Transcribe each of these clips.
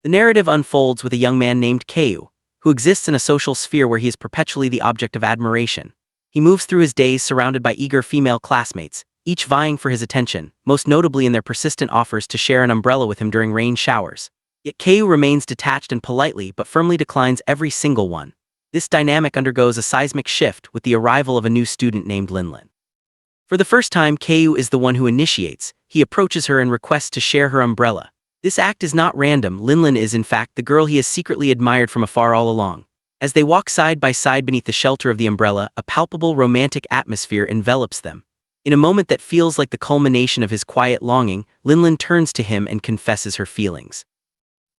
The narrative unfolds with a young man named Kyu, who exists in a social sphere where he is perpetually the object of admiration. He moves through his days surrounded by eager female classmates, each vying for his attention, most notably in their persistent offers to share an umbrella with him during rain showers. Yet Kyu remains detached and politely but firmly declines every single one. This dynamic undergoes a seismic shift with the arrival of a new student named Linlin. For the first time, Kyu is the one who initiates. He approaches her and requests to share her umbrella. This act is not random. Linlin is in fact the girl he has secretly admired from afar all along. As they walk side by side beneath the shelter of the umbrella, a palpable romantic atmosphere envelops them. In a moment that feels like the culmination of his quiet longing, Linlin turns to him and confesses her feelings.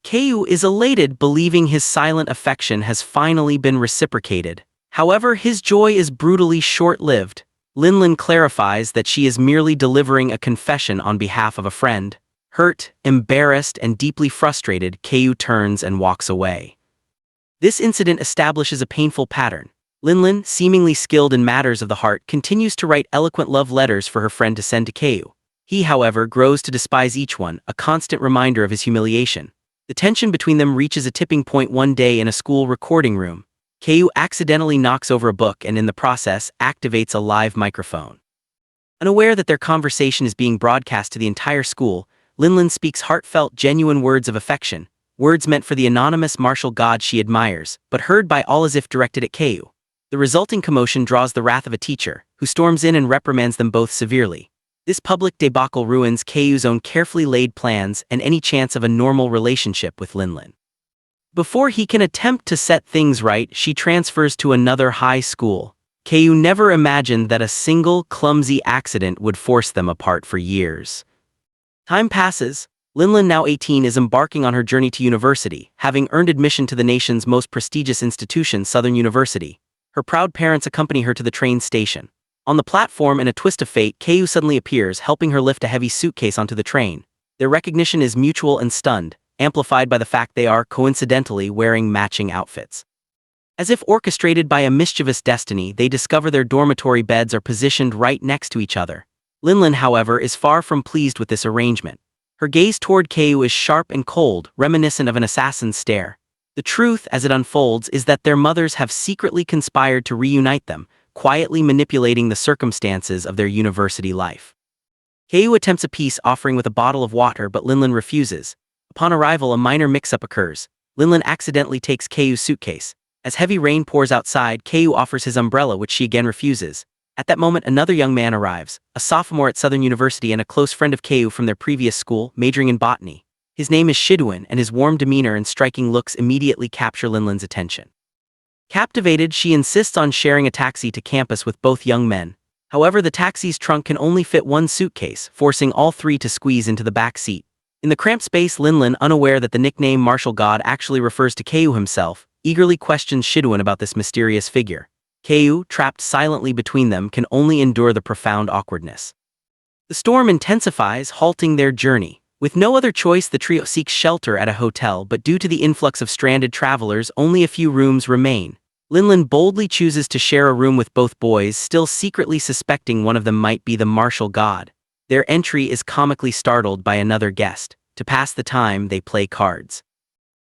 Kyu is elated, believing his silent affection has finally been reciprocated. However, his joy is brutally short-lived. Linlin clarifies that she is merely delivering a confession on behalf of a friend. Hurt, embarrassed, and deeply frustrated, Kyu turns and walks away. This incident establishes a painful pattern. Linlin, seemingly skilled in matters of the heart, continues to write eloquent love letters for her friend to send to Kyu. He, however, grows to despise each one, a constant reminder of his humiliation. The tension between them reaches a tipping point one day in a school recording room. Kyu accidentally knocks over a book and in the process activates a live microphone. Unaware that their conversation is being broadcast to the entire school, Linlin speaks heartfelt, genuine words of affection, words meant for the anonymous martial god she admires, but heard by all as if directed at Kyu. The resulting commotion draws the wrath of a teacher, who storms in and reprimands them both severely. This public debacle ruins Kyu's own carefully laid plans and any chance of a normal relationship with Linlin. Before he can attempt to set things right, she transfers to another high school. Kyu never imagined that a single, clumsy accident would force them apart for years. Time passes. Linlin, now 18, is embarking on her journey to university, having earned admission to the nation's most prestigious institution, Southern University. Her proud parents accompany her to the train station. On the platform, in a twist of fate, Kyu suddenly appears, helping her lift a heavy suitcase onto the train. Their recognition is mutual and stunned, amplified by the fact they are, coincidentally, wearing matching outfits. As if orchestrated by a mischievous destiny, they discover their dormitory beds are positioned right next to each other. Linlin, however, is far from pleased with this arrangement. Her gaze toward Kyu is sharp and cold, reminiscent of an assassin's stare. The truth, as it unfolds, is that their mothers have secretly conspired to reunite them, quietly manipulating the circumstances of their university life. Kyu attempts a peace offering with a bottle of water, but Linlin refuses. Upon arrival, a minor mix-up occurs. Linlin accidentally takes Kyu's suitcase. As heavy rain pours outside, Kyu offers his umbrella, which she again refuses. At that moment, another young man arrives, a sophomore at Southern University and a close friend of Kyu from their previous school, majoring in botany. His name is Shidwin, and his warm demeanor and striking looks immediately capture Linlin's attention. Captivated, she insists on sharing a taxi to campus with both young men. However, the taxi's trunk can only fit one suitcase, forcing all three to squeeze into the back seat. In the cramped space, Linlin, unaware that the nickname Martial God actually refers to Kyu himself, eagerly questions Shidwin about this mysterious figure. Kyu, trapped silently between them, can only endure the profound awkwardness. The storm intensifies, halting their journey. With no other choice, the trio seeks shelter at a hotel, but due to the influx of stranded travelers, only a few rooms remain. Linlin boldly chooses to share a room with both boys, still secretly suspecting one of them might be the martial god. Their entry is comically startled by another guest. To pass the time, they play cards.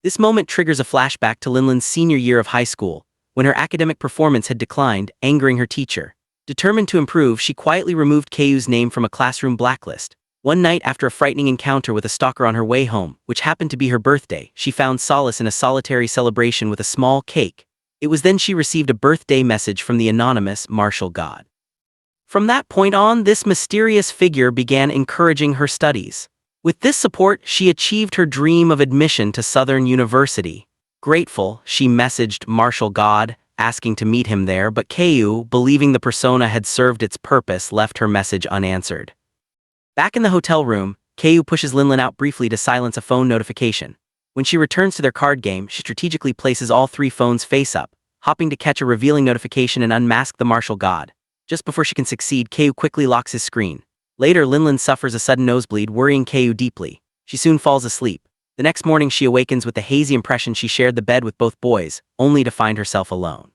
This moment triggers a flashback to Linlin's senior year of high school, when her academic performance had declined, angering her teacher. Determined to improve, she quietly removed Kyu's name from a classroom blacklist. One night, after a frightening encounter with a stalker on her way home, which happened to be her birthday, she found solace in a solitary celebration with a small cake. It was then she received a birthday message from the anonymous martial god. From that point on, this mysterious figure began encouraging her studies. With this support, she achieved her dream of admission to Southern University. Grateful, she messaged martial god, asking to meet him there, but Kyu, believing the persona had served its purpose, left her message unanswered. Back in the hotel room, Kyu pushes Linlin out briefly to silence a phone notification. When she returns to their card game, she strategically places all three phones face up, hoping to catch a revealing notification and unmask the martial god. Just before she can succeed, Kyu quickly locks his screen. Later, Linlin suffers a sudden nosebleed, worrying Kyu deeply. She soon falls asleep. The next morning, she awakens with the hazy impression she shared the bed with both boys, only to find herself alone.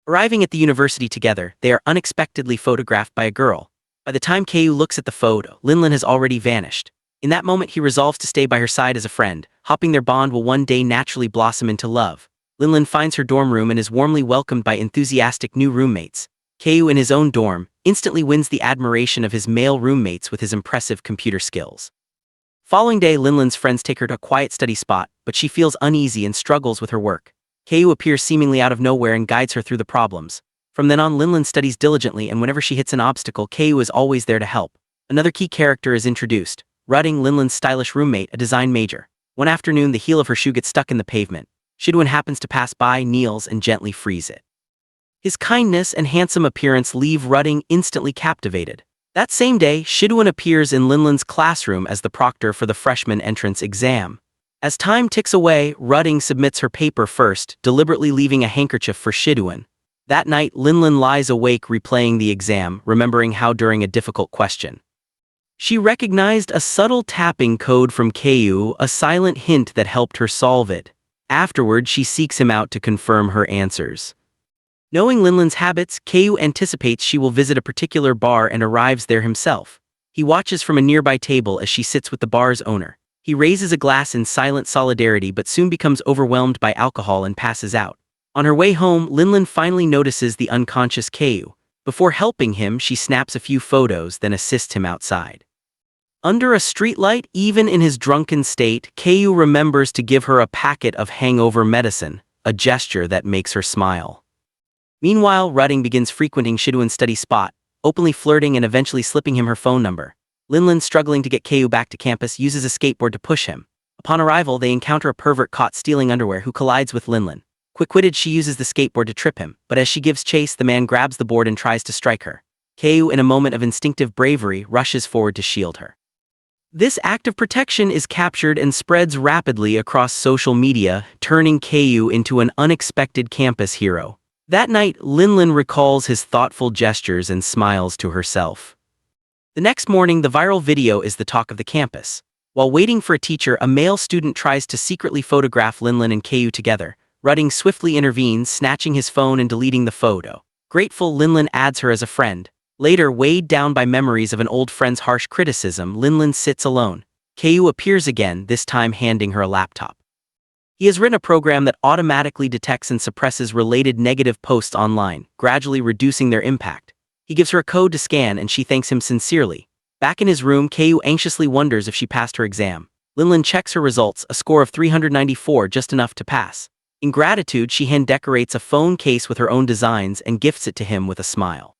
Arriving at the university together, they are unexpectedly photographed by a girl. By the time Kyu looks at the photo, Linlin has already vanished. In that moment, he resolves to stay by her side as a friend, hoping their bond will one day naturally blossom into love. Linlin finds her dorm room and is warmly welcomed by enthusiastic new roommates. Kyu, in his own dorm, instantly wins the admiration of his male roommates with his impressive computer skills. Following day, Linlin's friends take her to a quiet study spot, but she feels uneasy and struggles with her work. Kyu appears seemingly out of nowhere and guides her through the problems. From then on, Linlin studies diligently, and whenever she hits an obstacle, Kyu is always there to help. Another key character is introduced, Rutting, Linlin's stylish roommate, a design major. One afternoon, the heel of her shoe gets stuck in the pavement. Shidwin happens to pass by, kneels, and gently frees it. His kindness and handsome appearance leave Rutting instantly captivated. That same day, Shidwin appears in Linlin's classroom as the proctor for the freshman entrance exam. As time ticks away, Rutting submits her paper first, deliberately leaving a handkerchief for Shidwin. That night, Linlin lies awake replaying the exam, remembering how during a difficult question, she recognized a subtle tapping code from Kyu, a silent hint that helped her solve it. Afterward, she seeks him out to confirm her answers. Knowing Linlin's habits, Kyu anticipates she will visit a particular bar and arrives there himself. He watches from a nearby table as she sits with the bar's owner. He raises a glass in silent solidarity but soon becomes overwhelmed by alcohol and passes out. On her way home, Linlin finally notices the unconscious Kyu. Before helping him, she snaps a few photos, then assists him outside. Under a streetlight, even in his drunken state, Kyu remembers to give her a packet of hangover medicine, a gesture that makes her smile. Meanwhile, Rutting begins frequenting Shidwin's study spot, openly flirting and eventually slipping him her phone number. Linlin, struggling to get Kyu back to campus, uses a skateboard to push him. Upon arrival, they encounter a pervert caught stealing underwear who collides with Linlin. Quick-witted, she uses the skateboard to trip him, but as she gives chase, the man grabs the board and tries to strike her. Kyu, in a moment of instinctive bravery, rushes forward to shield her. This act of protection is captured and spreads rapidly across social media, turning Kyu into an unexpected campus hero. That night, Linlin recalls his thoughtful gestures and smiles to herself. The next morning, the viral video is the talk of the campus. While waiting for a teacher, a male student tries to secretly photograph Linlin and Kyu together. Rutting swiftly intervenes, snatching his phone and deleting the photo. Grateful, Linlin adds her as a friend. Later, weighed down by memories of an old friend's harsh criticism, Linlin sits alone. Kyu appears again, this time handing her a laptop. He has written a program that automatically detects and suppresses related negative posts online, gradually reducing their impact. He gives her a code to scan and she thanks him sincerely. Back in his room, Kyu anxiously wonders if she passed her exam. Linlin checks her results, a score of 394, just enough to pass. In gratitude, she hand-decorates a phone case with her own designs and gifts it to him with a smile.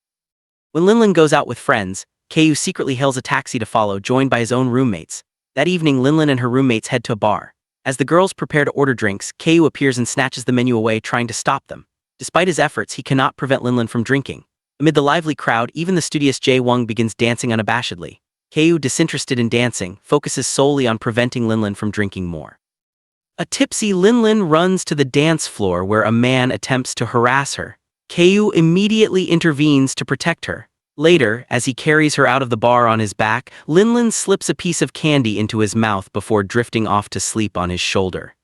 When Linlin goes out with friends, Kyu secretly hails a taxi to follow, joined by his own roommates. That evening, Linlin and her roommates head to a bar. As the girls prepare to order drinks, Kyu appears and snatches the menu away, trying to stop them. Despite his efforts, he cannot prevent Linlin from drinking. Amid the lively crowd, even the studious Jae-won begins dancing unabashedly. Kyu, disinterested in dancing, focuses solely on preventing Linlin from drinking more. A tipsy Linlin runs to the dance floor where a man attempts to harass her. Kyu immediately intervenes to protect her. Later, as he carries her out of the bar on his back, Linlin slips a piece of candy into his mouth before drifting off to sleep on his shoulder.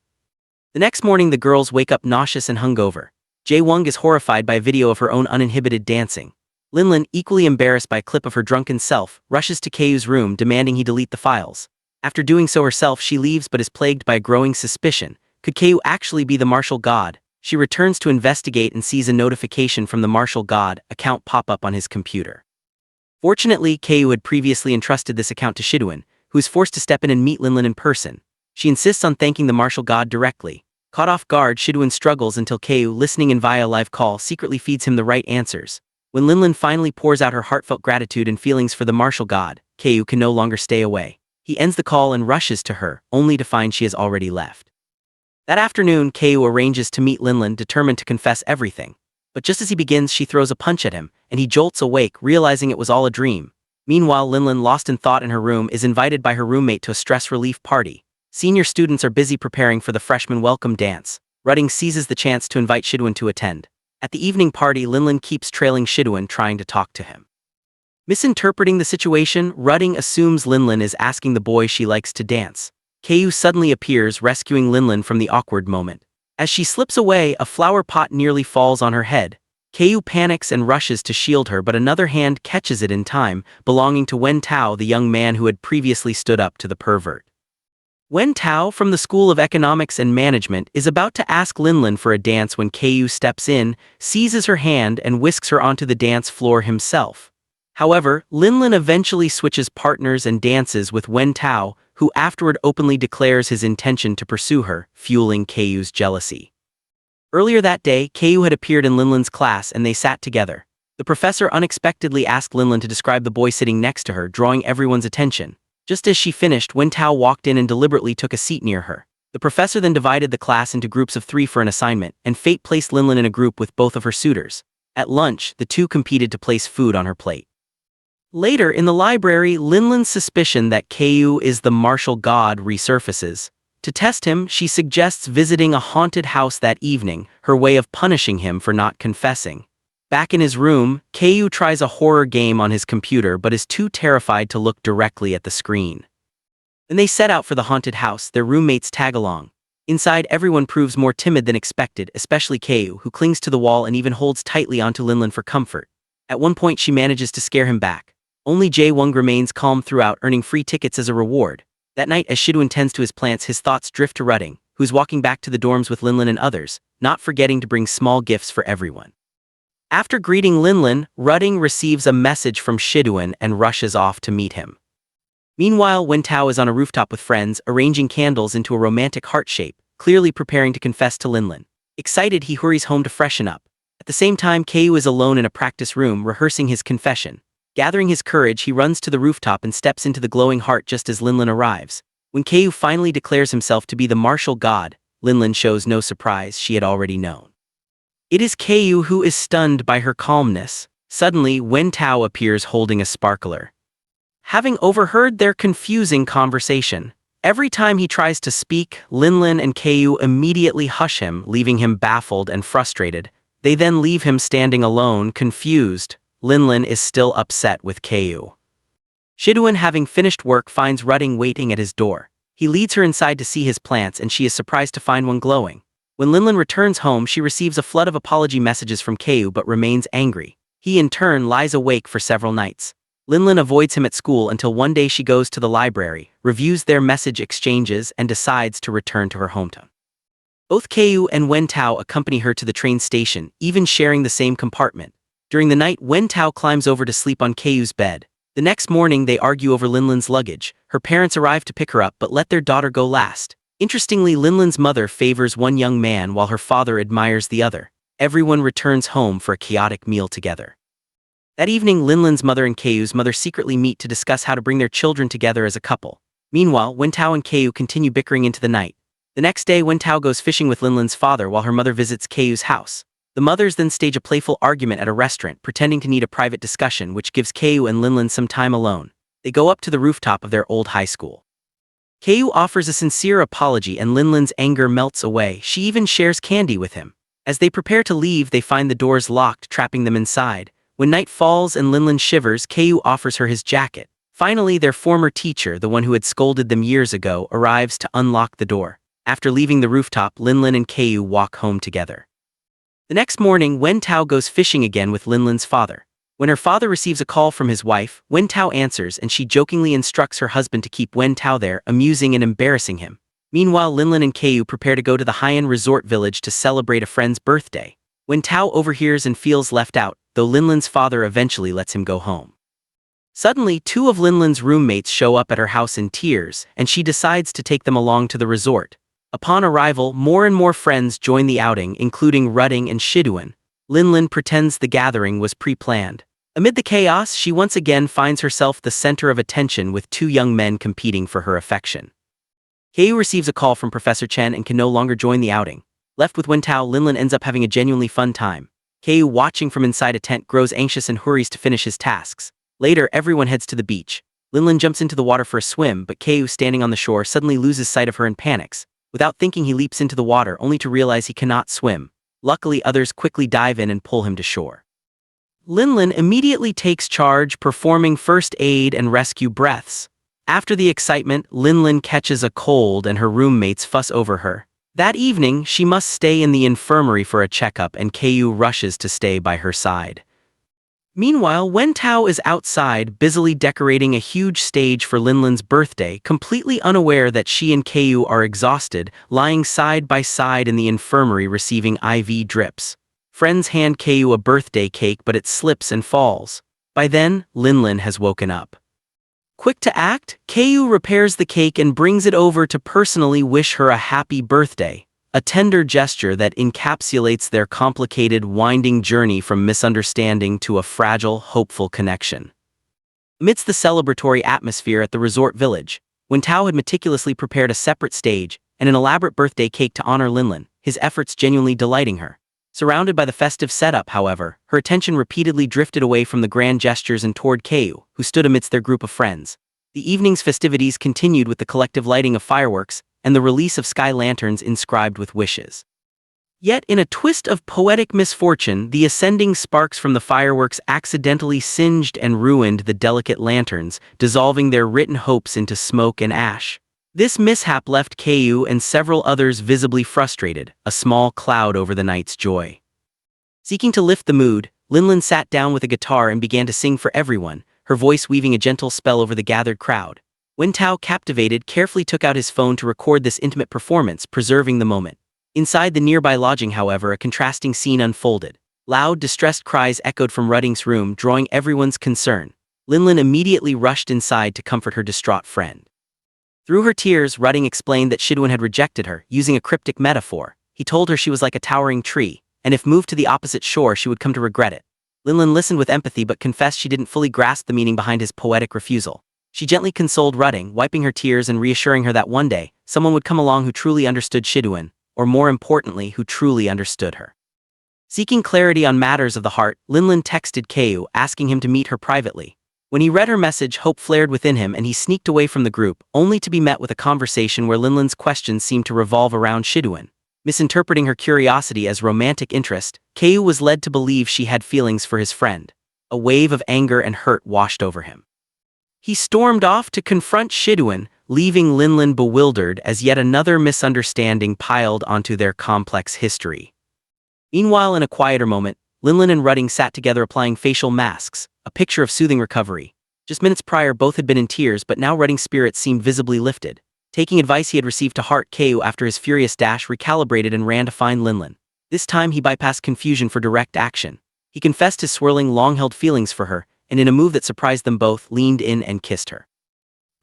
The next morning, the girls wake up nauseous and hungover. Jae-won is horrified by a video of her own uninhibited dancing. Linlin, equally embarrassed by a clip of her drunken self, rushes to Kyu's room demanding he delete the files. After doing so herself, she leaves but is plagued by a growing suspicion. Could Kyu actually be the martial god? She returns to investigate and sees a notification from the martial god account pop up on his computer. Fortunately, Kyu had previously entrusted this account to Shidwin, who is forced to step in and meet Linlin in person. She insists on thanking the martial god directly. Caught off guard, Shidwin struggles until Kyu, listening in via live call, secretly feeds him the right answers. When Linlin finally pours out her heartfelt gratitude and feelings for the martial god, Kyu can no longer stay away. He ends the call and rushes to her, only to find she has already left. That afternoon, Kyu arranges to meet Linlin, determined to confess everything. But just as he begins, she throws a punch at him, and he jolts awake, realizing it was all a dream. Meanwhile, Linlin, lost in thought in her room, is invited by her roommate to a stress relief party. Senior students are busy preparing for the freshman welcome dance. Rutting seizes the chance to invite Shidwin to attend. At the evening party, Linlin keeps trailing Shidwin, trying to talk to him. Misinterpreting the situation, Rutting assumes Linlin is asking the boy she likes to dance. Kyu suddenly appears, rescuing Linlin from the awkward moment. As she slips away, a flower pot nearly falls on her head. Kyu panics and rushes to shield her, but another hand catches it in time, belonging to Wen Tao, the young man who had previously stood up to the pervert. Wen Tao from the School of Economics and Management is about to ask Linlin for a dance when Ku steps in, seizes her hand and whisks her onto the dance floor himself. However, Linlin eventually switches partners and dances with Wen Tao, who afterward openly declares his intention to pursue her, fueling Ku's jealousy. Earlier that day, Ku had appeared in Linlin's class and they sat together. The professor unexpectedly asked Linlin to describe the boy sitting next to her, drawing everyone's attention. Just as she finished, Wen Tao walked in and deliberately took a seat near her. The professor then divided the class into groups of 3 for an assignment, and fate placed Linlin in a group with both of her suitors. At lunch, the two competed to place food on her plate. Later, in the library, Linlin's suspicion that Ku is the martial god resurfaces. To test him, she suggests visiting a haunted house that evening, her way of punishing him for not confessing. Back in his room, Ku tries a horror game on his computer but is too terrified to look directly at the screen. When they set out for the haunted house, their roommates tag along. Inside, everyone proves more timid than expected, especially Ku, who clings to the wall and even holds tightly onto Linlin for comfort. At one point, she manages to scare him back. Only Jae-woong remains calm throughout, earning free tickets as a reward. That night, as Shidoon tends to his plants, his thoughts drift to Rutting, who's walking back to the dorms with Linlin and others, not forgetting to bring small gifts for everyone. After greeting Linlin, Rutting receives a message from Shidoon and rushes off to meet him. Meanwhile, Wen Tao is on a rooftop with friends, arranging candles into a romantic heart shape, clearly preparing to confess to Linlin. Excited, he hurries home to freshen up. At the same time, Ku is alone in a practice room, rehearsing his confession. Gathering his courage, he runs to the rooftop and steps into the glowing heart just as Linlin arrives. When Ku finally declares himself to be the martial god, Linlin shows no surprise she had already known. It is Ku who is stunned by her calmness. Suddenly, Wen Tao appears holding a sparkler. Having overheard their confusing conversation, every time he tries to speak, Linlin and Ku immediately hush him, leaving him baffled and frustrated. They then leave him standing alone, confused. Linlin is still upset with Ku. Shidoon, having finished work, finds Rutting waiting at his door. He leads her inside to see his plants and she is surprised to find one glowing. When Linlin returns home, she receives a flood of apology messages from Ku but remains angry. He in turn lies awake for several nights. Linlin avoids him at school until one day she goes to the library, reviews their message exchanges, and decides to return to her hometown. Both Ku and Wen Tao accompany her to the train station, even sharing the same compartment. During the night, Wen Tao climbs over to sleep on Ku's bed. The next morning, they argue over Linlin's luggage. Her parents arrive to pick her up but let their daughter go last. Interestingly, Linlin's mother favors one young man while her father admires the other. Everyone returns home for a chaotic meal together. That evening, Linlin's mother and Ku's mother secretly meet to discuss how to bring their children together as a couple. Meanwhile, Wen Tao and Ku continue bickering into the night. The next day, Wen Tao goes fishing with Linlin's father while her mother visits Ku's house. The mothers then stage a playful argument at a restaurant, pretending to need a private discussion, which gives Ku and Linlin some time alone. They go up to the rooftop of their old high school. Ku offers a sincere apology and Linlin's anger melts away. She even shares candy with him. As they prepare to leave, they find the doors locked, trapping them inside. When night falls and Linlin shivers, Ku offers her his jacket. Finally, their former teacher, the one who had scolded them years ago, arrives to unlock the door. After leaving the rooftop, Linlin and Ku walk home together. The next morning, Wen Tao goes fishing again with Linlin's father. When her father receives a call from his wife, Wen Tao answers and she jokingly instructs her husband to keep Wen Tao there, amusing and embarrassing him. Meanwhile, Linlin and Ku prepare to go to the high-end resort village to celebrate a friend's birthday. Wen Tao overhears and feels left out, though Linlin's father eventually lets him go home. Suddenly, 2 of Linlin's roommates show up at her house in tears, and she decides to take them along to the resort. Upon arrival, more and more friends join the outing, including Rutting and Shidoon. Linlin pretends the gathering was pre-planned. Amid the chaos, she once again finds herself the center of attention with 2 young men competing for her affection. Ku receives a call from Professor Chen and can no longer join the outing. Left with Wen Tao, Linlin ends up having a genuinely fun time. Ku, watching from inside a tent, grows anxious and hurries to finish his tasks. Later, everyone heads to the beach. Linlin jumps into the water for a swim, but Ku, standing on the shore, suddenly loses sight of her and panics. Without thinking, he leaps into the water, only to realize he cannot swim. Luckily, others quickly dive in and pull him to shore. Linlin immediately takes charge, performing first aid and rescue breaths. After the excitement, Linlin catches a cold and her roommates fuss over her. That evening, she must stay in the infirmary for a checkup and Ku rushes to stay by her side. Meanwhile, Wen Tao is outside, busily decorating a huge stage for Linlin's birthday, completely unaware that she and Kyu are exhausted, lying side by side in the infirmary receiving IV drips. Friends hand Kyu a birthday cake, but it slips and falls. By then, Linlin has woken up. Quick to act, Kyu repairs the cake and brings it over to personally wish her a happy birthday. A tender gesture that encapsulates their complicated, winding journey from misunderstanding to a fragile, hopeful connection. Amidst the celebratory atmosphere at the resort village, when Tao had meticulously prepared a separate stage and an elaborate birthday cake to honor Linlin, his efforts genuinely delighting her. Surrounded by the festive setup, however, her attention repeatedly drifted away from the grand gestures and toward Kyu, who stood amidst their group of friends. The evening's festivities continued with the collective lighting of fireworks and the release of sky lanterns inscribed with wishes. Yet, in a twist of poetic misfortune, the ascending sparks from the fireworks accidentally singed and ruined the delicate lanterns, dissolving their written hopes into smoke and ash. This mishap left Kyu and several others visibly frustrated, a small cloud over the night's joy. Seeking to lift the mood, Linlin sat down with a guitar and began to sing for everyone, her voice weaving a gentle spell over the gathered crowd. Wen Tao, captivated, carefully took out his phone to record this intimate performance, preserving the moment. Inside the nearby lodging, however, a contrasting scene unfolded. Loud, distressed cries echoed from Rudding's room, drawing everyone's concern. Linlin immediately rushed inside to comfort her distraught friend. Through her tears, Rudding explained that Shidwin had rejected her, using a cryptic metaphor. He told her she was like a towering tree, and if moved to the opposite shore she would come to regret it. Linlin listened with empathy but confessed she didn't fully grasp the meaning behind his poetic refusal. She gently consoled Rudding, wiping her tears and reassuring her that one day, someone would come along who truly understood Shidwin, or more importantly, who truly understood her. Seeking clarity on matters of the heart, Linlin texted Kyu, asking him to meet her privately. When he read her message, hope flared within him and he sneaked away from the group, only to be met with a conversation where Linlin's questions seemed to revolve around Shidwin. Misinterpreting her curiosity as romantic interest, Kyu was led to believe she had feelings for his friend. A wave of anger and hurt washed over him. He stormed off to confront Shidwin, leaving Linlin bewildered as yet another misunderstanding piled onto their complex history. Meanwhile, in a quieter moment, Linlin and Rudding sat together applying facial masks, a picture of soothing recovery. Just minutes prior, both had been in tears, but now Rudding's spirits seemed visibly lifted. Taking advice he had received to heart, Kyu, after his furious dash, recalibrated and ran to find Linlin. This time he bypassed confusion for direct action. He confessed his swirling, long-held feelings for her, and in a move that surprised them both, leaned in and kissed her.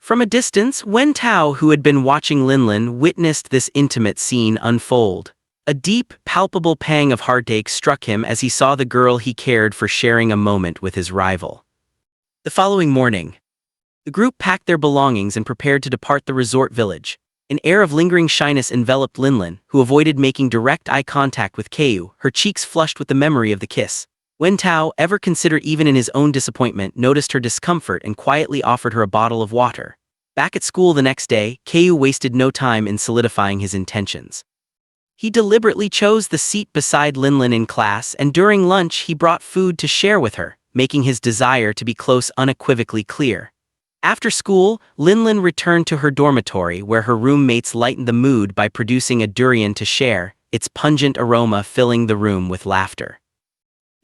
From a distance, Wen Tao, who had been watching Linlin, witnessed this intimate scene unfold. A deep, palpable pang of heartache struck him as he saw the girl he cared for sharing a moment with his rival. The following morning, the group packed their belongings and prepared to depart the resort village. An air of lingering shyness enveloped Linlin, who avoided making direct eye contact with Kyu, her cheeks flushed with the memory of the kiss. Wen Tao, ever considerate even in his own disappointment, noticed her discomfort and quietly offered her a bottle of water. Back at school the next day, Kyu wasted no time in solidifying his intentions. He deliberately chose the seat beside Linlin in class, and during lunch he brought food to share with her, making his desire to be close unequivocally clear. After school, Linlin returned to her dormitory where her roommates lightened the mood by producing a durian to share, its pungent aroma filling the room with laughter.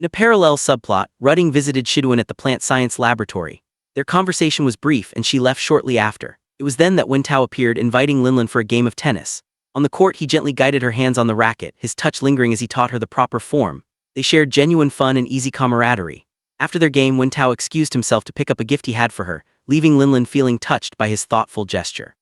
In a parallel subplot, Rudding visited Shidwin at the plant science laboratory. Their conversation was brief and she left shortly after. It was then that Wen Tao appeared, inviting Linlin for a game of tennis. On the court, he gently guided her hands on the racket, his touch lingering as he taught her the proper form. They shared genuine fun and easy camaraderie. After their game, Wen Tao excused himself to pick up a gift he had for her, leaving Linlin feeling touched by his thoughtful gesture.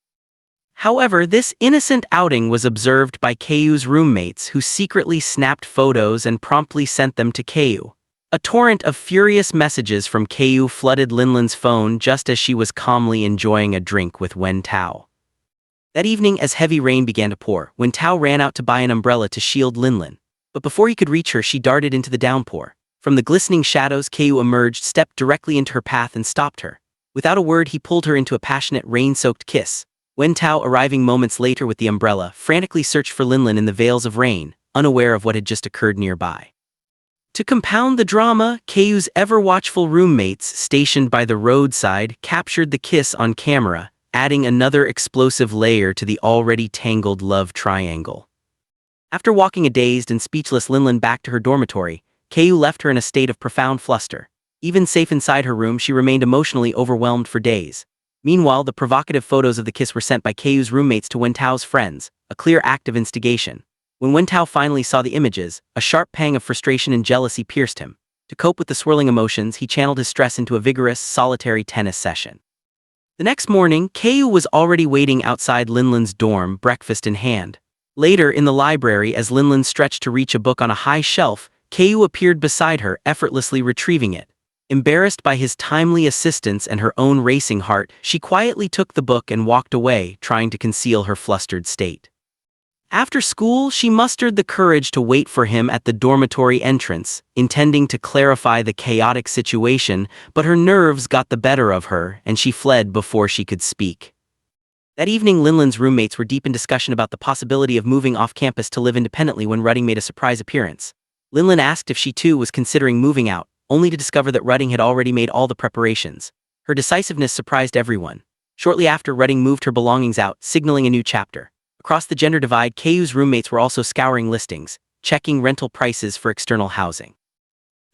However, this innocent outing was observed by Kyu's roommates, who secretly snapped photos and promptly sent them to Kyu. A torrent of furious messages from Kyu flooded Linlin's phone just as she was calmly enjoying a drink with Wen Tao. That evening, as heavy rain began to pour, Wen Tao ran out to buy an umbrella to shield Linlin. But before he could reach her, she darted into the downpour. From the glistening shadows, Kyu emerged, stepped directly into her path and stopped her. Without a word, he pulled her into a passionate, rain-soaked kiss. Wen Tao, arriving moments later with the umbrella, frantically searched for Linlin in the veils of rain, unaware of what had just occurred nearby. To compound the drama, Kyu's ever-watchful roommates, stationed by the roadside, captured the kiss on camera, adding another explosive layer to the already tangled love triangle. After walking a dazed and speechless Linlin back to her dormitory, Kyu left her in a state of profound fluster. Even safe inside her room, she remained emotionally overwhelmed for days. Meanwhile, the provocative photos of the kiss were sent by Keiu's roommates to Wentao's friends, a clear act of instigation. When Wentao finally saw the images, a sharp pang of frustration and jealousy pierced him. To cope with the swirling emotions, he channeled his stress into a vigorous, solitary tennis session. The next morning, Keiu was already waiting outside Linlin's dorm, breakfast in hand. Later, in the library, as Linlin stretched to reach a book on a high shelf, Keiu appeared beside her, effortlessly retrieving it. Embarrassed by his timely assistance and her own racing heart, she quietly took the book and walked away, trying to conceal her flustered state. After school, she mustered the courage to wait for him at the dormitory entrance, intending to clarify the chaotic situation, but her nerves got the better of her, and she fled before she could speak. That evening, Linlin's roommates were deep in discussion about the possibility of moving off campus to live independently when Rudding made a surprise appearance. Linlin asked if she too was considering moving out, only to discover that Rudding had already made all the preparations. Her decisiveness surprised everyone. Shortly after, Rudding moved her belongings out, signaling a new chapter. Across the gender divide, Keiu's roommates were also scouring listings, checking rental prices for external housing.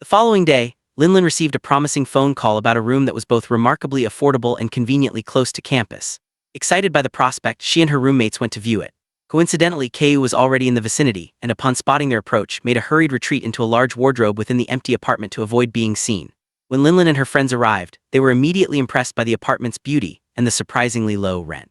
The following day, Linlin received a promising phone call about a room that was both remarkably affordable and conveniently close to campus. Excited by the prospect, she and her roommates went to view it. Coincidentally, Keiu was already in the vicinity, and upon spotting their approach, made a hurried retreat into a large wardrobe within the empty apartment to avoid being seen. When Linlin and her friends arrived, they were immediately impressed by the apartment's beauty and the surprisingly low rent.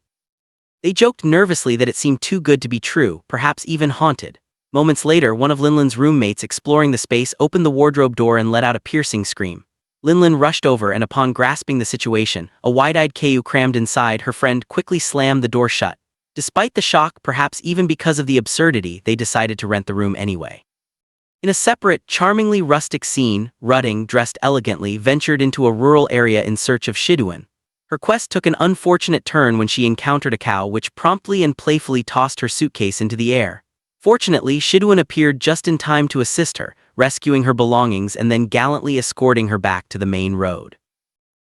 They joked nervously that it seemed too good to be true, perhaps even haunted. Moments later, one of Linlin's roommates exploring the space opened the wardrobe door and let out a piercing scream. Linlin rushed over, and upon grasping the situation, a wide-eyed Keiu crammed inside, her friend quickly slammed the door shut. Despite the shock, perhaps even because of the absurdity, they decided to rent the room anyway. In a separate, charmingly rustic scene, Rudding, dressed elegantly, ventured into a rural area in search of Shiduan. Her quest took an unfortunate turn when she encountered a cow which promptly and playfully tossed her suitcase into the air. Fortunately, Shiduan appeared just in time to assist her, rescuing her belongings and then gallantly escorting her back to the main road.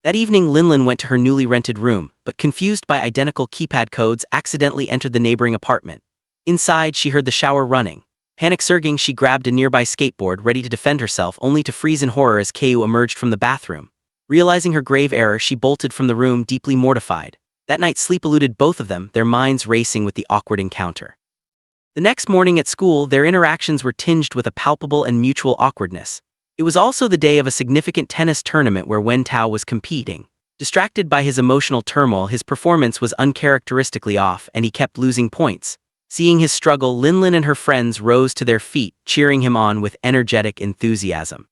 That evening, Linlin went to her newly rented room, but confused by identical keypad codes, accidentally entered the neighboring apartment. Inside, she heard the shower running. Panic-surging, she grabbed a nearby skateboard, ready to defend herself, only to freeze in horror as Keiu emerged from the bathroom. Realizing her grave error, she bolted from the room, deeply mortified. That night, sleep eluded both of them, their minds racing with the awkward encounter. The next morning at school, their interactions were tinged with a palpable and mutual awkwardness. It was also the day of a significant tennis tournament where Wentao was competing. Distracted by his emotional turmoil, his performance was uncharacteristically off, and he kept losing points. Seeing his struggle, Linlin and her friends rose to their feet, cheering him on with energetic enthusiasm.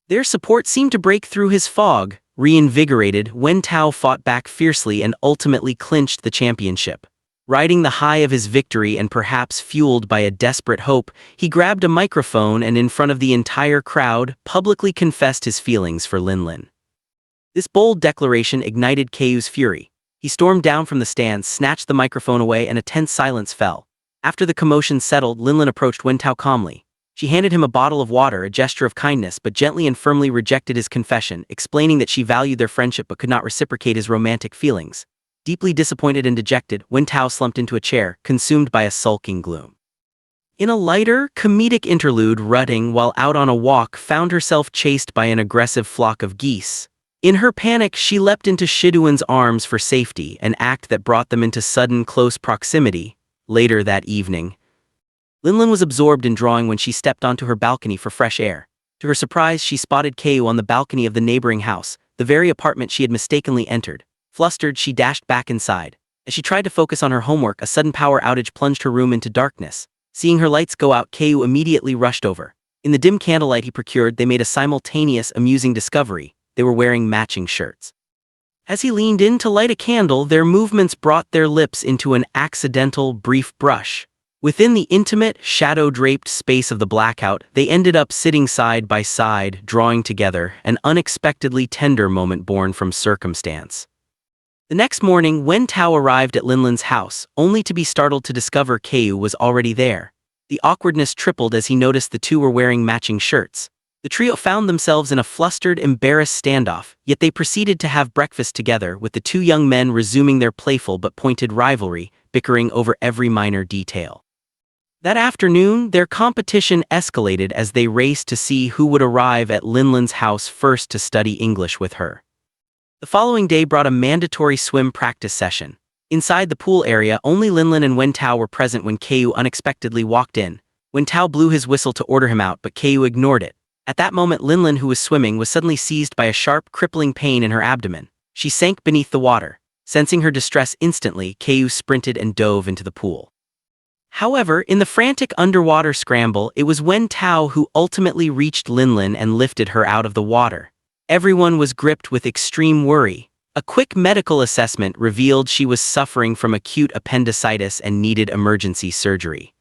Their support seemed to break through his fog. Reinvigorated, Wentao fought back fiercely and ultimately clinched the championship. Riding the high of his victory and perhaps fueled by a desperate hope, he grabbed a microphone and in front of the entire crowd, publicly confessed his feelings for Linlin. This bold declaration ignited Keiu's fury. He stormed down from the stands, snatched the microphone away, and a tense silence fell. After the commotion settled, Linlin approached Wentao calmly. She handed him a bottle of water, a gesture of kindness, but gently and firmly rejected his confession, explaining that she valued their friendship but could not reciprocate his romantic feelings. Deeply disappointed and dejected, Wentao slumped into a chair, consumed by a sulking gloom. In a lighter, comedic interlude, Rudding, while out on a walk, found herself chased by an aggressive flock of geese. In her panic, she leapt into Shiduan's arms for safety, an act that brought them into sudden, close proximity. Later that evening, Linlin was absorbed in drawing when she stepped onto her balcony for fresh air. To her surprise, she spotted Keiu on the balcony of the neighboring house, the very apartment she had mistakenly entered. Flustered, she dashed back inside. As she tried to focus on her homework, a sudden power outage plunged her room into darkness. Seeing her lights go out, Keiu immediately rushed over. In the dim candlelight he procured, they made a simultaneous, amusing discovery. They were wearing matching shirts. As he leaned in to light a candle, their movements brought their lips into an accidental, brief brush. Within the intimate, shadow-draped space of the blackout, they ended up sitting side by side, drawing together, an unexpectedly tender moment born from circumstance. The next morning, Wentao arrived at Linlin's house, only to be startled to discover Keiu was already there. The awkwardness tripled as he noticed the two were wearing matching shirts. The trio found themselves in a flustered, embarrassed standoff, yet they proceeded to have breakfast together, with the two young men resuming their playful but pointed rivalry, bickering over every minor detail. That afternoon, their competition escalated as they raced to see who would arrive at Linlin's house first to study English with her. The following day brought a mandatory swim practice session. Inside the pool area, only Linlin and Wen Tao were present when Kyu unexpectedly walked in. Wen Tao blew his whistle to order him out, but Kyu ignored it. At that moment, Linlin, who was swimming, was suddenly seized by a sharp, crippling pain in her abdomen. She sank beneath the water. Sensing her distress instantly, Kyu sprinted and dove into the pool. However, in the frantic underwater scramble, it was Wen Tao who ultimately reached Linlin and lifted her out of the water. Everyone was gripped with extreme worry. A quick medical assessment revealed she was suffering from acute appendicitis and needed emergency surgery.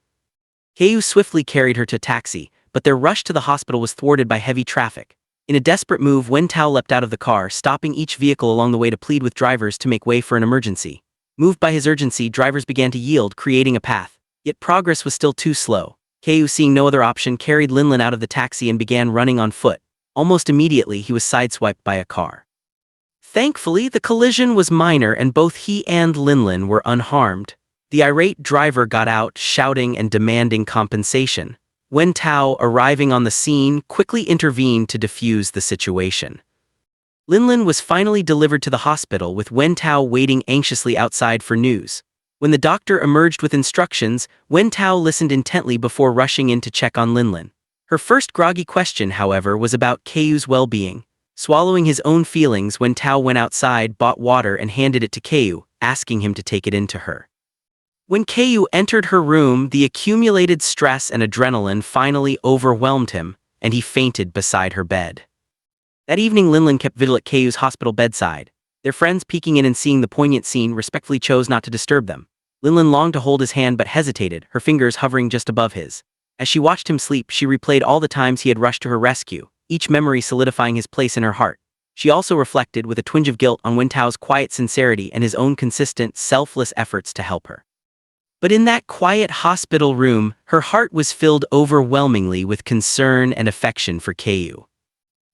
Kyu swiftly carried her to a taxi, but their rush to the hospital was thwarted by heavy traffic. In a desperate move, Wen Tao leapt out of the car, stopping each vehicle along the way to plead with drivers to make way for an emergency. Moved by his urgency, drivers began to yield, creating a path. Yet progress was still too slow. Kyu, seeing no other option, carried Linlin out of the taxi and began running on foot. Almost immediately, he was sideswiped by a car. Thankfully, the collision was minor and both he and Linlin were unharmed. The irate driver got out, shouting and demanding compensation. Wen Tao, arriving on the scene, quickly intervened to defuse the situation. Linlin was finally delivered to the hospital, with Wen Tao waiting anxiously outside for news. When the doctor emerged with instructions, Wen Tao listened intently before rushing in to check on Linlin. Her first groggy question, however, was about Kyu's well-being. Swallowing his own feelings, Wen Tao went outside, bought water and handed it to Kyu, asking him to take it in to her. When Kyu entered her room, the accumulated stress and adrenaline finally overwhelmed him, and he fainted beside her bed. That evening, Linlin kept vigil at Kyu's hospital bedside. Their friends, peeking in and seeing the poignant scene, respectfully chose not to disturb them. Linlin longed to hold his hand but hesitated, her fingers hovering just above his. As she watched him sleep, she replayed all the times he had rushed to her rescue, each memory solidifying his place in her heart. She also reflected with a twinge of guilt on Wen Tao's quiet sincerity and his own consistent, selfless efforts to help her. But in that quiet hospital room, her heart was filled overwhelmingly with concern and affection for Kyu.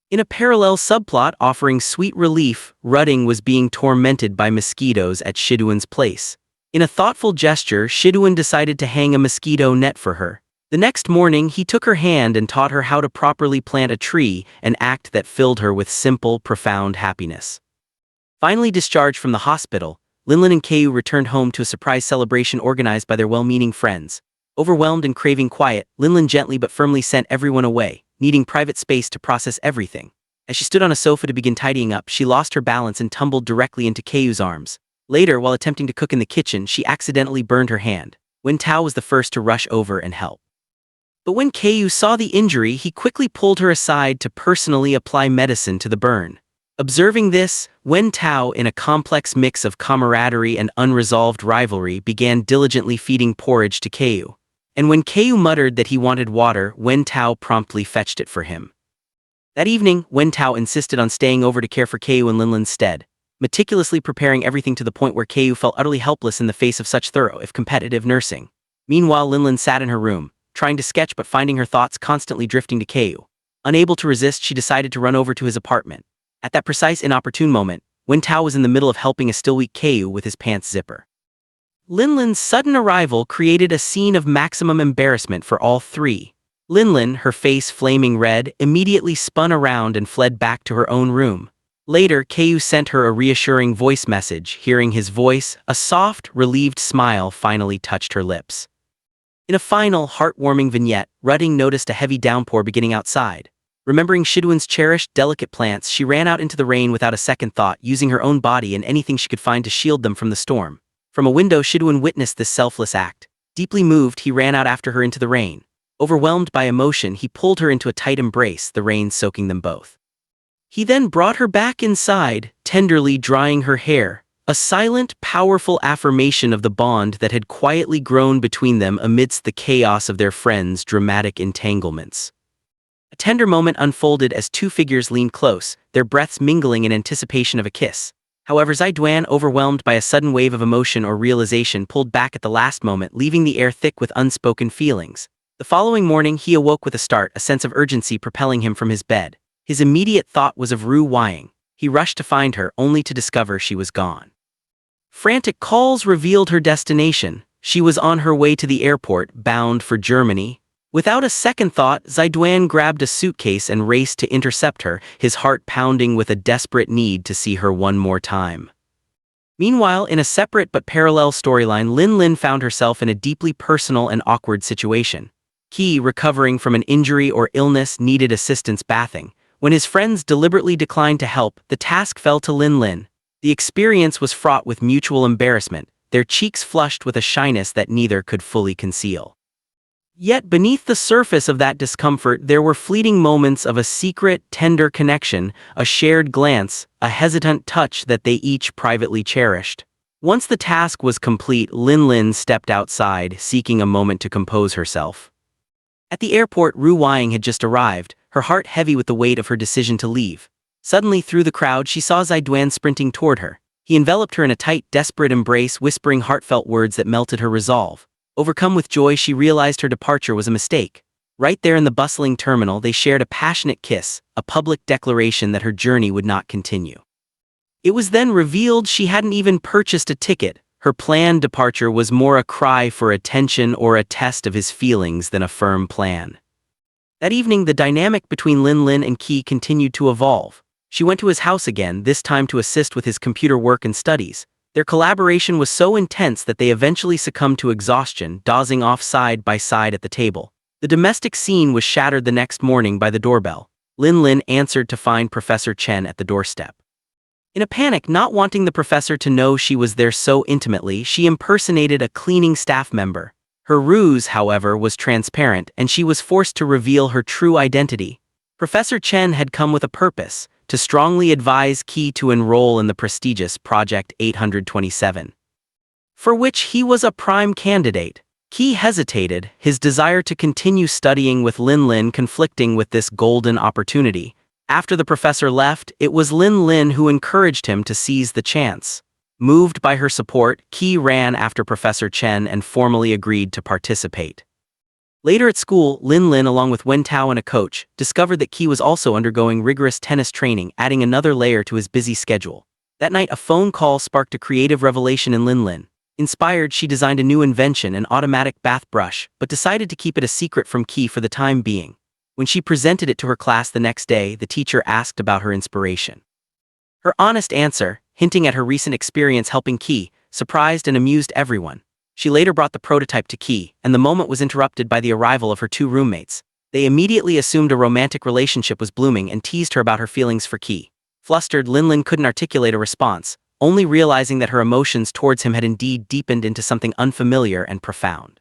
In a parallel subplot offering sweet relief, Rudding was being tormented by mosquitoes at Shiduan's place. In a thoughtful gesture, Shiduan decided to hang a mosquito net for her. The next morning, he took her hand and taught her how to properly plant a tree, an act that filled her with simple, profound happiness. Finally discharged from the hospital, Linlin and Kyu returned home to a surprise celebration organized by their well-meaning friends. Overwhelmed and craving quiet, Linlin gently but firmly sent everyone away, needing private space to process everything. As she stood on a sofa to begin tidying up, she lost her balance and tumbled directly into Kyu's arms. Later, while attempting to cook in the kitchen, she accidentally burned her hand. Wen Tao was the first to rush over and help. But when Kyu saw the injury, he quickly pulled her aside to personally apply medicine to the burn. Observing this, Wen Tao, in a complex mix of camaraderie and unresolved rivalry, began diligently feeding porridge to Kyu. And when Kyu muttered that he wanted water, Wen Tao promptly fetched it for him. That evening, Wen Tao insisted on staying over to care for Kyu in Linlin's stead, meticulously preparing everything to the point where Kyu felt utterly helpless in the face of such thorough, if competitive, nursing. Meanwhile, Linlin sat in her room, trying to sketch but finding her thoughts constantly drifting to Kyu. Unable to resist, she decided to run over to his apartment. At that precise inopportune moment, Wen Tao was in the middle of helping a still weak Kyu with his pants zipper. Linlin's sudden arrival created a scene of maximum embarrassment for all three. Linlin, her face flaming red, immediately spun around and fled back to her own room. Later, Kyu sent her a reassuring voice message. Hearing his voice, a soft, relieved smile finally touched her lips. In a final, heartwarming vignette, Rudding noticed a heavy downpour beginning outside. Remembering Shiduan's cherished, delicate plants, she ran out into the rain without a second thought, using her own body and anything she could find to shield them from the storm. From a window, Shiduan witnessed this selfless act. Deeply moved, he ran out after her into the rain. Overwhelmed by emotion, he pulled her into a tight embrace, the rain soaking them both. He then brought her back inside, tenderly drying her hair, a silent, powerful affirmation of the bond that had quietly grown between them amidst the chaos of their friends' dramatic entanglements. A tender moment unfolded as two figures leaned close, their breaths mingling in anticipation of a kiss. However, Zaiduan, overwhelmed by a sudden wave of emotion or realization, pulled back at the last moment, leaving the air thick with unspoken feelings. The following morning, he awoke with a start, a sense of urgency propelling him from his bed. His immediate thought was of Ru Wying. He rushed to find her, only to discover she was gone. Frantic calls revealed her destination. She was on her way to the airport, bound for Germany. Without a second thought, Zaiduan grabbed a suitcase and raced to intercept her, his heart pounding with a desperate need to see her one more time. Meanwhile, in a separate but parallel storyline, Lin found herself in a deeply personal and awkward situation. Qi, recovering from an injury or illness, needed assistance bathing. When his friends deliberately declined to help, the task fell to Lin. The experience was fraught with mutual embarrassment, their cheeks flushed with a shyness that neither could fully conceal. Yet beneath the surface of that discomfort there were fleeting moments of a secret, tender connection, a shared glance, a hesitant touch that they each privately cherished. Once the task was complete, Lin stepped outside, seeking a moment to compose herself. At the airport, Ru Wying had just arrived, her heart heavy with the weight of her decision to leave. Suddenly, through the crowd, she saw Zaiduan sprinting toward her. He enveloped her in a tight, desperate embrace, whispering heartfelt words that melted her resolve. Overcome with joy, she realized her departure was a mistake. Right there in the bustling terminal, they shared a passionate kiss, a public declaration that her journey would not continue. It was then revealed she hadn't even purchased a ticket. Her planned departure was more a cry for attention or a test of his feelings than a firm plan. That evening, the dynamic between Lin and Qi continued to evolve. She went to his house again, this time to assist with his computer work and studies. Their collaboration was so intense that they eventually succumbed to exhaustion, dozing off side by side at the table. The domestic scene was shattered the next morning by the doorbell. Lin answered to find Professor Chen at the doorstep. In a panic, not wanting the professor to know she was there so intimately, she impersonated a cleaning staff member. Her ruse, however, was transparent, and she was forced to reveal her true identity. Professor Chen had come with a purpose: to strongly advise Qi to enroll in the prestigious Project 827, for which he was a prime candidate. Qi hesitated, his desire to continue studying with Lin conflicting with this golden opportunity. After the professor left, it was Lin who encouraged him to seize the chance. Moved by her support, Qi ran after Professor Chen and formally agreed to participate. Later at school, Lin along with Wen Tao and a coach, discovered that Qi was also undergoing rigorous tennis training, adding another layer to his busy schedule. That night, a phone call sparked a creative revelation in Lin. Inspired, she designed a new invention, an automatic bath brush, but decided to keep it a secret from Qi for the time being. When she presented it to her class the next day, the teacher asked about her inspiration. Her honest answer, hinting at her recent experience helping Qi, surprised and amused everyone. She later brought the prototype to Qi, and the moment was interrupted by the arrival of her two roommates. They immediately assumed a romantic relationship was blooming and teased her about her feelings for Qi. Flustered, Lin couldn't articulate a response, only realizing that her emotions towards him had indeed deepened into something unfamiliar and profound.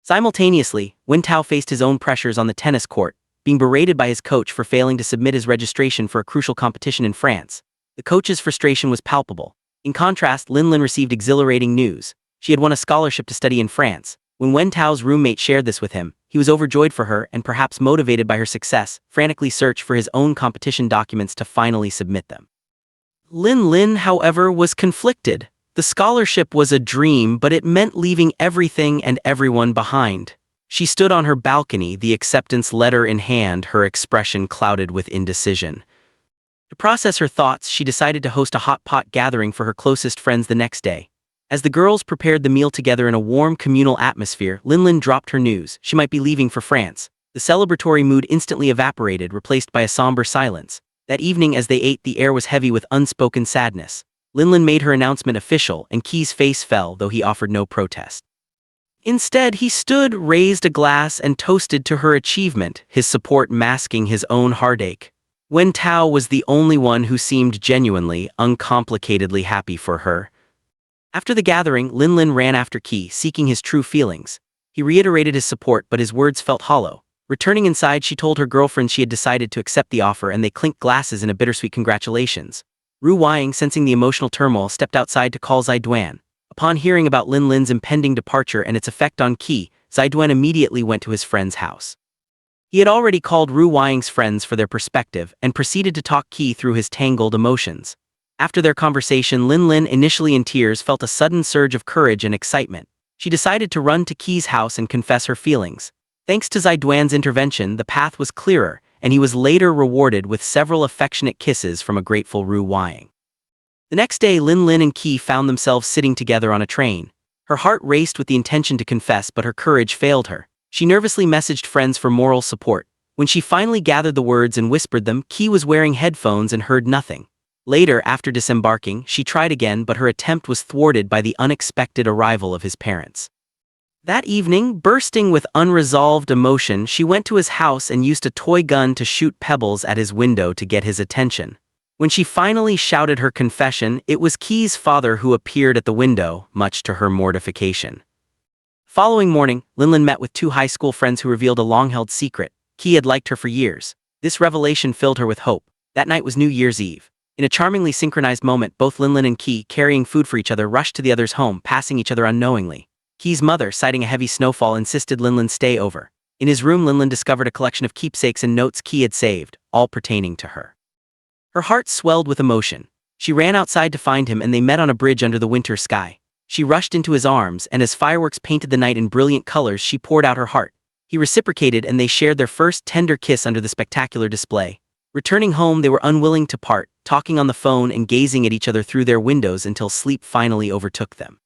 Simultaneously, Wen Tao faced his own pressures on the tennis court, being berated by his coach for failing to submit his registration for a crucial competition in France. The coach's frustration was palpable. In contrast, Lin received exhilarating news. She had won a scholarship to study in France. When Wen Tao's roommate shared this with him, he was overjoyed for her and, perhaps motivated by her success, frantically searched for his own competition documents to finally submit them. Lin, however, was conflicted. The scholarship was a dream, but it meant leaving everything and everyone behind. She stood on her balcony, the acceptance letter in hand, her expression clouded with indecision. To process her thoughts, she decided to host a hot pot gathering for her closest friends the next day. As the girls prepared the meal together in a warm, communal atmosphere, Lin dropped her news. She might be leaving for France. The celebratory mood instantly evaporated, replaced by a somber silence. That evening, as they ate, the air was heavy with unspoken sadness. Lin made her announcement official, and Qi's face fell, though he offered no protest. Instead, he stood, raised a glass, and toasted to her achievement, his support masking his own heartache. Wen Tao was the only one who seemed genuinely, uncomplicatedly happy for her. After the gathering, Lin ran after Qi, seeking his true feelings. He reiterated his support, but his words felt hollow. Returning inside, she told her girlfriend she had decided to accept the offer, and they clinked glasses in a bittersweet congratulations. Ru Wying, sensing the emotional turmoil, stepped outside to call Zaiduan. Upon hearing about Lin's impending departure and its effect on Qi, Zaiduan immediately went to his friend's house. He had already called Ru Wying's friends for their perspective and proceeded to talk Qi through his tangled emotions. After their conversation, Lin, initially in tears, felt a sudden surge of courage and excitement. She decided to run to Qi's house and confess her feelings. Thanks to Zaiduan's intervention, the path was clearer, and he was later rewarded with several affectionate kisses from a grateful Ru Wying. The next day, Lin and Qi found themselves sitting together on a train. Her heart raced with the intention to confess, but her courage failed her. She nervously messaged friends for moral support. When she finally gathered the words and whispered them, Key was wearing headphones and heard nothing. Later, after disembarking, she tried again, but her attempt was thwarted by the unexpected arrival of his parents. That evening, bursting with unresolved emotion, she went to his house and used a toy gun to shoot pebbles at his window to get his attention. When she finally shouted her confession, it was Key's father who appeared at the window, much to her mortification. Following morning, Linlin met with two high school friends who revealed a long-held secret. Key had liked her for years. This revelation filled her with hope. That night was New Year's Eve. In a charmingly synchronized moment, both Linlin and Key, carrying food for each other, rushed to the other's home, passing each other unknowingly. Key's mother, citing a heavy snowfall, insisted Linlin stay over. In his room, Linlin discovered a collection of keepsakes and notes Key had saved, all pertaining to her. Her heart swelled with emotion. She ran outside to find him, and they met on a bridge under the winter sky. She rushed into his arms, and as fireworks painted the night in brilliant colors, she poured out her heart. He reciprocated, and they shared their first tender kiss under the spectacular display. Returning home, they were unwilling to part, talking on the phone and gazing at each other through their windows until sleep finally overtook them.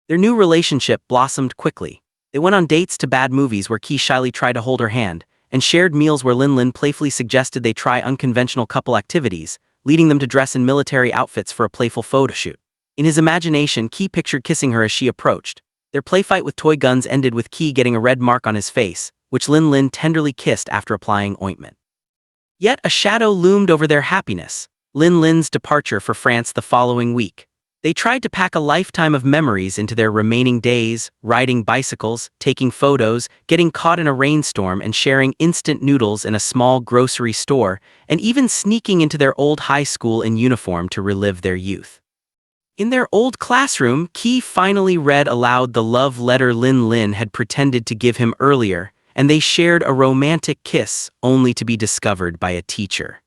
Their new relationship blossomed quickly. They went on dates to bad movies where Key shyly tried to hold her hand, and shared meals where Linlin playfully suggested they try unconventional couple activities, leading them to dress in military outfits for a playful photo shoot. In his imagination, Key pictured kissing her as she approached. Their play fight with toy guns ended with Key getting a red mark on his face, which Linlin tenderly kissed after applying ointment. Yet a shadow loomed over their happiness: Linlin's departure for France the following week. They tried to pack a lifetime of memories into their remaining days, riding bicycles, taking photos, getting caught in a rainstorm, and sharing instant noodles in a small grocery store, and even sneaking into their old high school in uniform to relive their youth. In their old classroom, Key finally read aloud the love letter Linlin had pretended to give him earlier, and they shared a romantic kiss, only to be discovered by a teacher.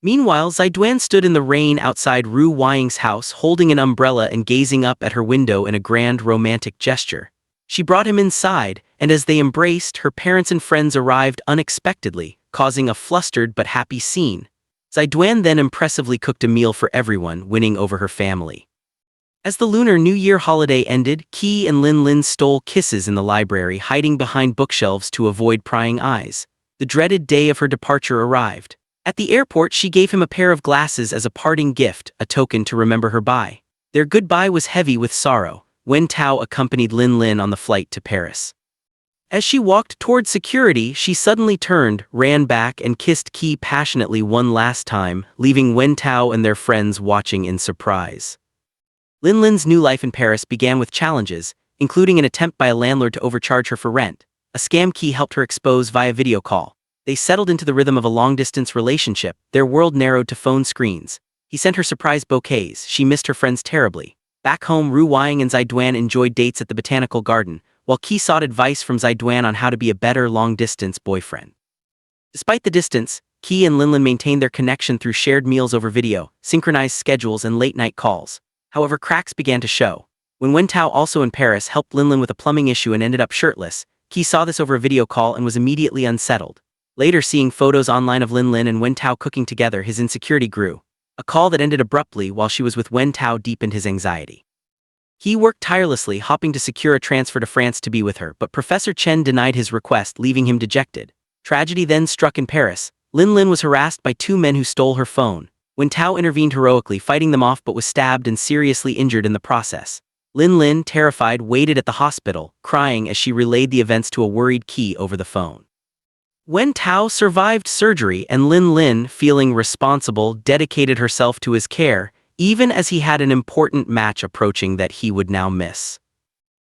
Meanwhile, Zaiduan stood in the rain outside Ru Weiying's house, holding an umbrella and gazing up at her window in a grand romantic gesture. She brought him inside, and as they embraced, her parents and friends arrived unexpectedly, causing a flustered but happy scene. Zaiduan then impressively cooked a meal for everyone, winning over her family. As the Lunar New Year holiday ended, Key and Linlin stole kisses in the library, hiding behind bookshelves to avoid prying eyes. The dreaded day of her departure arrived. At the airport, she gave him a pair of glasses as a parting gift, a token to remember her by. Their goodbye was heavy with sorrow. Wen Tao accompanied Linlin on the flight to Paris. As she walked toward security, she suddenly turned, ran back, and kissed Key passionately one last time, leaving Wen Tao and their friends watching in surprise. Linlin's new life in Paris began with challenges, including an attempt by a landlord to overcharge her for rent. A scam Key helped her expose via video call. They settled into the rhythm of a long-distance relationship, their world narrowed to phone screens. He sent her surprise bouquets. She missed her friends terribly. Back home, Ru Weiying and Zaiduan enjoyed dates at the botanical garden, while Key sought advice from Zaiduan on how to be a better long-distance boyfriend. Despite the distance, Key and Linlin maintained their connection through shared meals over video, synchronized schedules, and late-night calls. However, cracks began to show. When Wen Tao, also in Paris, helped Linlin with a plumbing issue and ended up shirtless, Key saw this over a video call and was immediately unsettled. Later, seeing photos online of Linlin and Wen Tao cooking together, his insecurity grew. A call that ended abruptly while she was with Wen Tao deepened his anxiety. He worked tirelessly, hoping to secure a transfer to France to be with her, but Professor Chen denied his request, leaving him dejected. Tragedy then struck in Paris. Linlin was harassed by two men who stole her phone. Wen Tao intervened heroically, fighting them off, but was stabbed and seriously injured in the process. Linlin, terrified, waited at the hospital, crying as she relayed the events to a worried Key over the phone. Wen Tao survived surgery, and Linlin, feeling responsible, dedicated herself to his care, even as he had an important match approaching that he would now miss.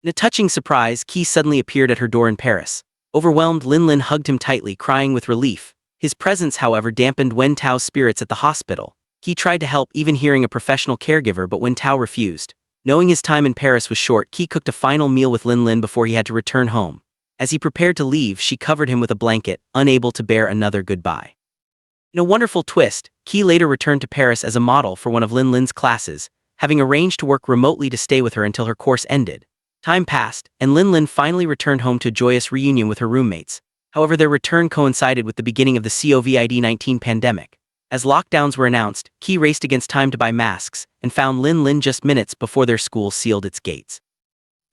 In a touching surprise, Key suddenly appeared at her door in Paris. Overwhelmed, Linlin hugged him tightly, crying with relief. His presence, however, dampened Wen Tao's spirits at the hospital. Key tried to help, even hiring a professional caregiver, but Wen Tao refused. Knowing his time in Paris was short, Key cooked a final meal with Linlin before he had to return home. As he prepared to leave, she covered him with a blanket, unable to bear another goodbye. In a wonderful twist, Key later returned to Paris as a model for one of Linlin's classes, having arranged to work remotely to stay with her until her course ended. Time passed, and Linlin finally returned home to a joyous reunion with her roommates. However, their return coincided with the beginning of the COVID-19 pandemic. As lockdowns were announced, Key raced against time to buy masks, and found Linlin just minutes before their school sealed its gates.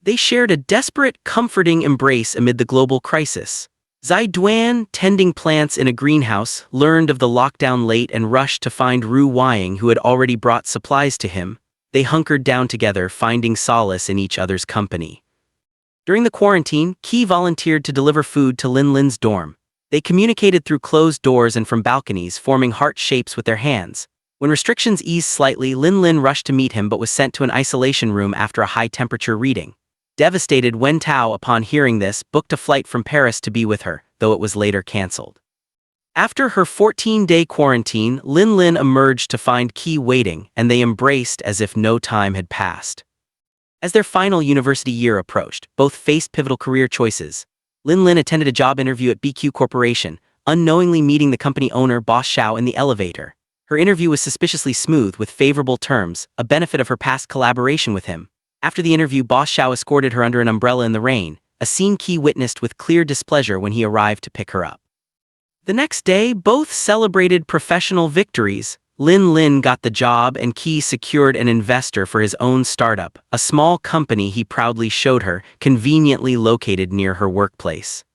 They shared a desperate, comforting embrace amid the global crisis. Zaiduan, tending plants in a greenhouse, learned of the lockdown late and rushed to find Ru Wying, who had already brought supplies to him. They hunkered down together, finding solace in each other's company. During the quarantine, Qi volunteered to deliver food to Lin Lin's dorm. They communicated through closed doors and from balconies, forming heart shapes with their hands. When restrictions eased slightly, Lin Lin rushed to meet him but was sent to an isolation room after a high-temperature reading. Devastated, Wen Tao, upon hearing this, booked a flight from Paris to be with her, though it was later cancelled. After her 14-day quarantine, Lin Lin emerged to find Qi waiting, and they embraced as if no time had passed. As their final university year approached, both faced pivotal career choices. Lin Lin attended a job interview at BQ Corporation, unknowingly meeting the company owner Boss Xiao in the elevator. Her interview was suspiciously smooth with favorable terms, a benefit of her past collaboration with him. After the interview, Boss Xiao escorted her under an umbrella in the rain, a scene Qi witnessed with clear displeasure when he arrived to pick her up. The next day, both celebrated professional victories. Lin Lin got the job and Qi secured an investor for his own startup, a small company he proudly showed her, conveniently located near her workplace.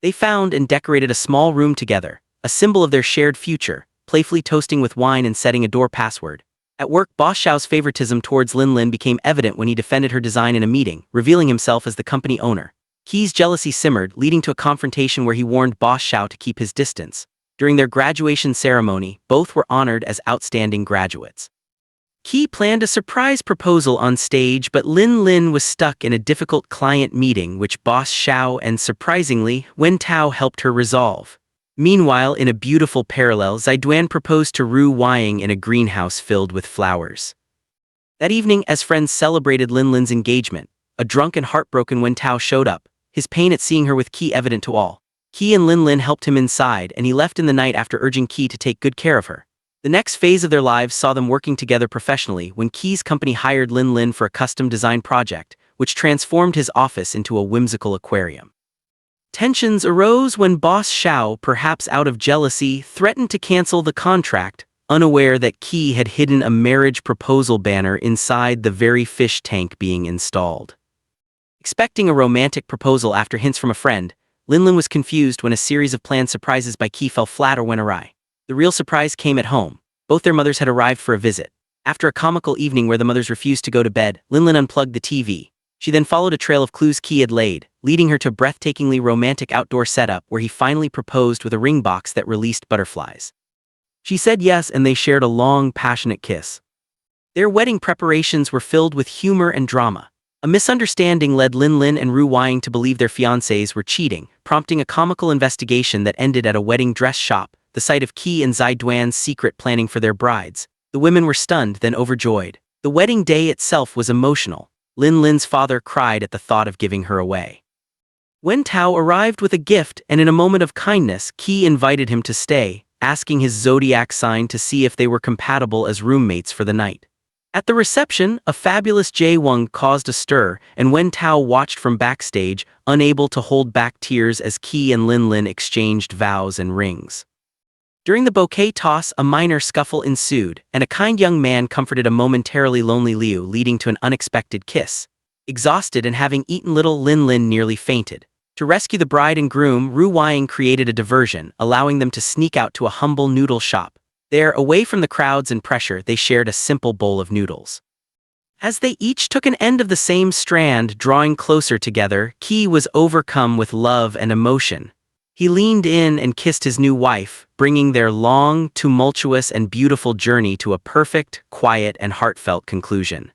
They found and decorated a small room together, a symbol of their shared future, playfully toasting with wine and setting a door password. At work, Boss Xiao's favoritism towards Lin Lin became evident when he defended her design in a meeting, revealing himself as the company owner. Qi's jealousy simmered, leading to a confrontation where he warned Boss Xiao to keep his distance. During their graduation ceremony, both were honored as outstanding graduates. Qi planned a surprise proposal on stage, but Lin Lin was stuck in a difficult client meeting which Boss Xiao and, surprisingly, Wen Tao helped her resolve. Meanwhile, in a beautiful parallel, Zaiduan proposed to Ru Wying in a greenhouse filled with flowers. That evening, as friends celebrated Lin Lin's engagement, a drunk and heartbroken Wen Tao showed up, his pain at seeing her with Qi evident to all. Qi and Lin Lin helped him inside, and he left in the night after urging Qi to take good care of her. The next phase of their lives saw them working together professionally when Qi's company hired Lin Lin for a custom design project, which transformed his office into a whimsical aquarium. Tensions arose when Boss Xiao, perhaps out of jealousy, threatened to cancel the contract, unaware that Qi had hidden a marriage proposal banner inside the very fish tank being installed. Expecting a romantic proposal after hints from a friend, Lin Lin was confused when a series of planned surprises by Qi fell flat or went awry. The real surprise came at home. Both their mothers had arrived for a visit. After a comical evening where the mothers refused to go to bed, Lin Lin unplugged the TV. She then followed a trail of clues Qi had laid, leading her to a breathtakingly romantic outdoor setup where he finally proposed with a ring box that released butterflies. She said yes, and they shared a long, passionate kiss. Their wedding preparations were filled with humor and drama. A misunderstanding led Lin Lin and Ru Wying to believe their fiancés were cheating, prompting a comical investigation that ended at a wedding dress shop, the site of Qi and Zaiduan's secret planning for their brides. The women were stunned, then overjoyed. The wedding day itself was emotional. Lin Lin's father cried at the thought of giving her away. Wen Tao arrived with a gift, and in a moment of kindness, Qi invited him to stay, asking his zodiac sign to see if they were compatible as roommates for the night. At the reception, a fabulous Jaewon caused a stir, and Wen Tao watched from backstage, unable to hold back tears as Qi and Lin Lin exchanged vows and rings. During the bouquet toss, a minor scuffle ensued, and a kind young man comforted a momentarily lonely Liu, leading to an unexpected kiss. Exhausted and having eaten little, Lin Lin nearly fainted. To rescue the bride and groom, Ru Wying created a diversion, allowing them to sneak out to a humble noodle shop. There, away from the crowds and pressure, they shared a simple bowl of noodles. As they each took an end of the same strand, drawing closer together, Qi was overcome with love and emotion. He leaned in and kissed his new wife, bringing their long, tumultuous and beautiful journey to a perfect, quiet and heartfelt conclusion.